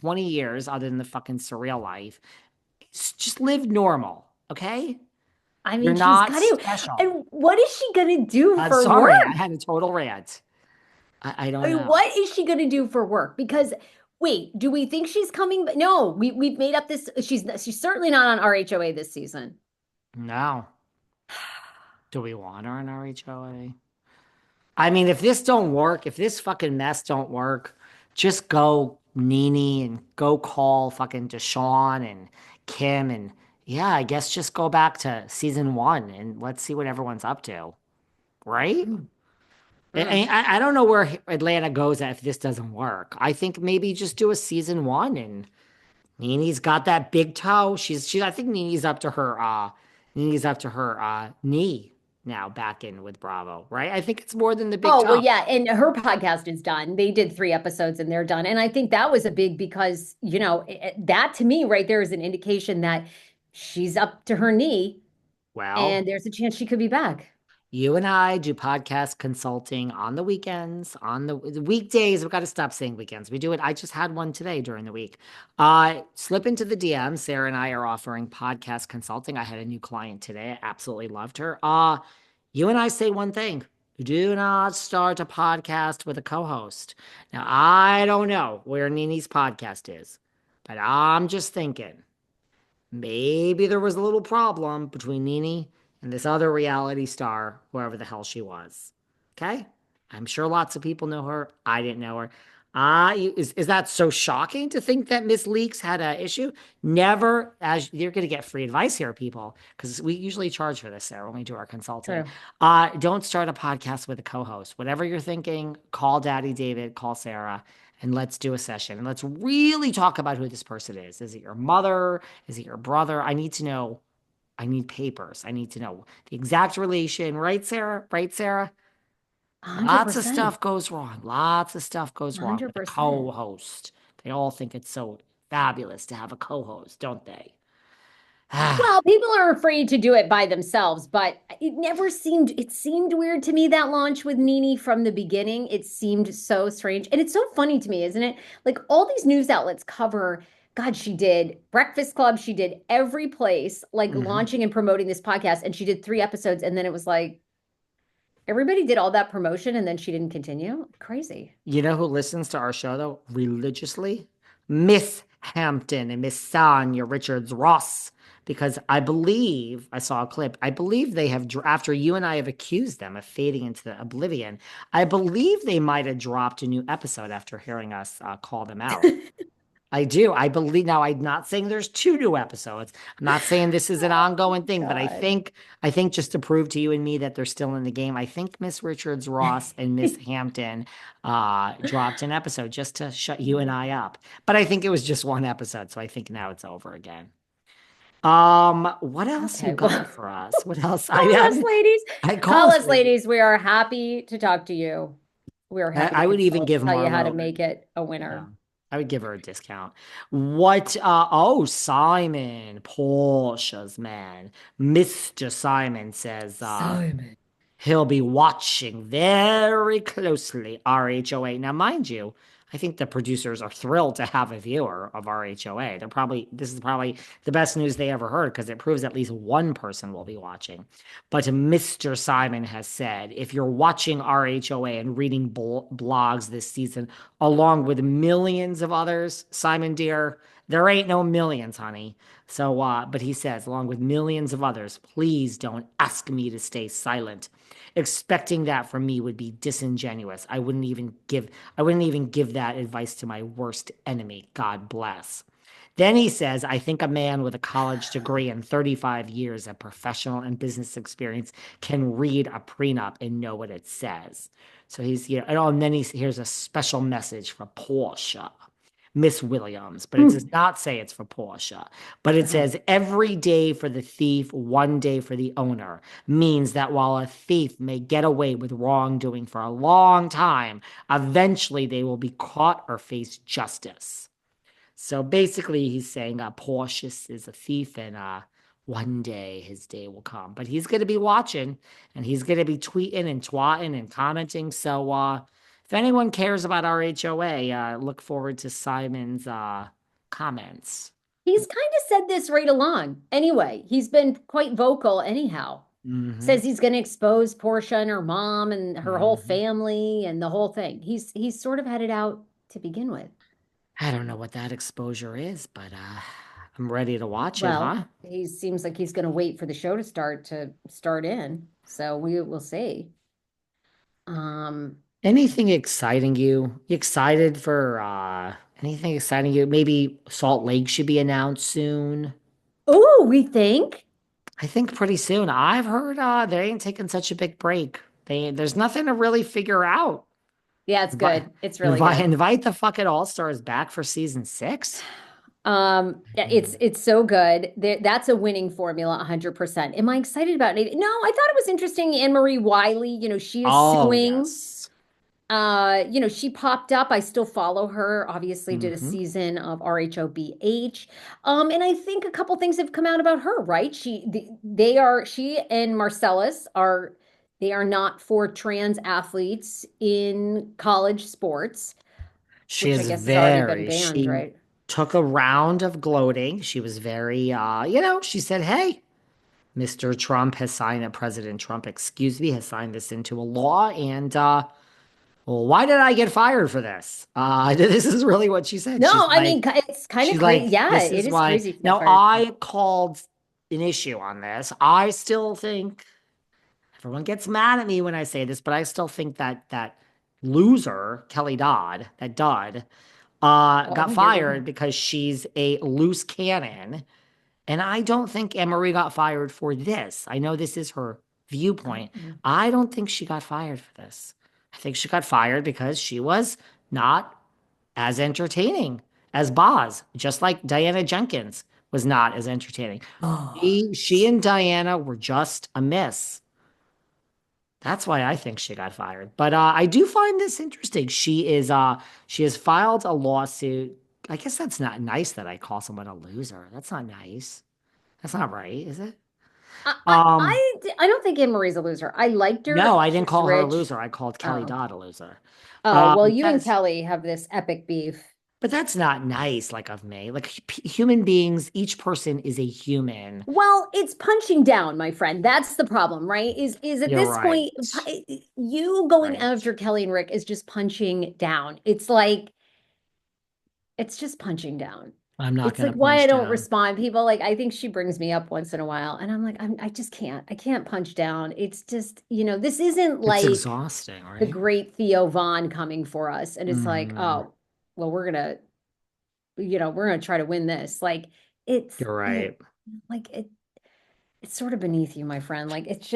20 years other than the fucking surreal life. Just live normal, okay? I You're mean, she's not got to. special. And what is she going to do for Sorry, I work? had a total rant. I I don't mean, know. what is she going to do for work? Because wait, do we think she's coming? No, we've made up this. She's certainly not on RHOA this season. No. Do we want her in RHOA? I mean, if this don't work, if this fucking mess don't work, just go Nene and go call fucking Deshaun and Kim and yeah, I guess just go back to season one and let's see what everyone's up to, right? Mm, I, mm. I don't know where Atlanta goes if this doesn't work. I think maybe just do a season one and Nene's got that big toe. She I think Nene's up to her knee now back in with Bravo, right? I think it's more than the big Oh, well, toe. yeah. And her podcast is done. They did 3 episodes and they're done. And I think that was a big because, that to me right there is an indication that she's up to her knee Well, and there's a chance she could be back. you and I do podcast consulting on the weekends. On the weekdays, we've got to stop saying weekends. We do it. I just had one today during the week. Slip into the DM. Sarah and I are offering podcast consulting. I had a new client today. I absolutely loved her. You and I say one thing. Do not start a podcast with a co-host. Now, I don't know where Nini's podcast is, but I'm just thinking. Maybe there was a little problem between Nene and this other reality star, whoever the hell she was. Okay? I'm sure lots of people know her. I didn't know her. Is that so shocking to think that Miss Leaks had an issue? Never, as you're going to get free advice here, people, because we usually charge for this, Sarah, when we do our consulting. True. Don't start a podcast with a co-host. Whatever you're thinking, call Daddy David, call Sarah, and let's do a session. And let's really talk about who this person is. Is it your mother? Is it your brother? I need to know. I need papers. I need to know the exact relation. Right, Sarah? Right, Sarah? Lots of 100%. stuff goes wrong. Lots of stuff goes wrong with a 100%. co-host. They all think it's so fabulous to have a co-host, don't they? Well, people are afraid to do it by themselves, but it seemed weird to me that launch with Nene from the beginning. It seemed so strange. And it's so funny to me, isn't it? Like all these news outlets cover, God, she did Breakfast Club, she did every place, like Mhm. launching and promoting this podcast, and she did 3 episodes, and then it was like everybody did all that promotion and then she didn't continue. Crazy. You know who listens to our show though religiously? Miss Hampton and Miss Sonia Richards Ross. Because I believe I saw a clip. I believe they have, after you and I have accused them of fading into the oblivion, I believe they might have dropped a new episode after hearing us call them out. I do. I believe now. I'm not saying there's two new episodes. I'm not saying this is an Oh ongoing thing, but God. I think just to prove to you and me that they're still in the game, I think Miss Richards Ross and Miss Hampton dropped an episode just to shut you and I up. But I think it was just one episode, so I think now it's over again. What else you Okay, well, got for us? What else? call us, ladies. I call Call us. us, ladies. We are happy to talk to you. We are happy to I would even consult, give tell you how to Marlo. make it a Yeah. winner. I would give her a discount. Simon, Porscha's man. Mr. Simon says Simon. he'll be watching very closely RHOA. Now, mind you, I think the producers are thrilled to have a viewer of RHOA. This is probably the best news they ever heard because it proves at least one person will be watching. But Mr. Simon has said if you're watching RHOA and reading blogs this season, along with millions of others, Simon dear, there ain't no millions, honey. So, but he says, along with millions of others, please don't ask me to stay silent. Expecting that from me would be disingenuous. I wouldn't even give that advice to my worst enemy. God bless. Then he says, I think a man with a college degree and 35 years of professional and business experience can read a prenup and know what it says. So and then here's a special message for Porsha. Miss Williams, but it does Hmm. not say it's for Porsche. But it Uh-huh. says every day for the thief, one day for the owner means that while a thief may get away with wrongdoing for a long time, eventually they will be caught or face justice. So basically, he's saying Portius is a thief, and one day his day will come. But he's going to be watching, and he's going to be tweeting and twatting and commenting. So if anyone cares about RHOA, look forward to Simon's comments. He's kind of said this right along. Anyway, he's been quite vocal anyhow. Hmm. Says he's going to expose Portia and her mom and her whole Hmm. family and the whole thing. He's sort of had it out to begin with. I don't know what that exposure is, but I'm ready to watch it, Well, huh? he seems like he's going to wait for the show to start in. So we will see. Um, Anything exciting you? You excited for anything exciting you? Maybe Salt Lake should be announced soon. oh, we think. I think pretty soon. I've heard they ain't taking such a big break. There's nothing to really figure out. Yeah, it's Invite good. It's really invite, good. invite the fucking All-Stars back for season 6. Yeah, Mm. it's so good. That's a winning formula, 100%. Am I excited about it? No, I thought it was interesting. Anne Marie Wiley, she is Oh, suing. yes. She popped up. I still follow her. Obviously, did a Hmm. season of RHOBH. And I think a couple things have come out about her, right? She and Marcellus they are not for trans athletes in college sports, She which I is guess has already been very, banned, she right? took a round of gloating. She was very, she said, hey, Mr. Trump has signed, President Trump, excuse me, has signed this into a law. And, well, why did I get fired for this? This is really what she said. No, I mean, it's kind of She's crazy. like, Yeah, this it is is why. crazy to get Now, fired. I called an issue on this. I still think everyone gets mad at me when I say this, but I still think that loser, Kelly Dodd, that dud, got Oh, here we go. fired because she's a loose cannon. And I don't think Emery got fired for this. I know this is her viewpoint. Oh. I don't think she got fired for this. I think she got fired because she was not as entertaining as Boz, just like Diana Jenkins was not as entertaining. Oh. She and Diana were just a miss. That's why I think she got fired. But I do find this interesting. She has filed a lawsuit. I guess that's not nice that I call someone a loser. That's not nice. That's not right, is it? I, I, Um, I don't think Anne Marie's a loser. I liked her. no, I didn't She's call her a rich. loser. I called Kelly Oh. Dodd a loser. Oh, well, you and That's Kelly have this epic beef. but that's not nice, like of me. Like human beings, each person is a human. Well, it's punching down, my friend. That's the problem, right? Is at You're this right. point, you going Right. after Kelly and Rick is just punching down. It's like it's just punching down. I'm not It's gonna like why I punch don't down. respond. People like I think she brings me up once in a while, and I'm like I just can't. I can't punch down. It's just this isn't It's like exhausting, the right? great Theo Vaughn coming for us, and it's like Hmm. oh well we're gonna try to win this. Like it's You're it right. like it it's sort of beneath you, my friend. Like it's It just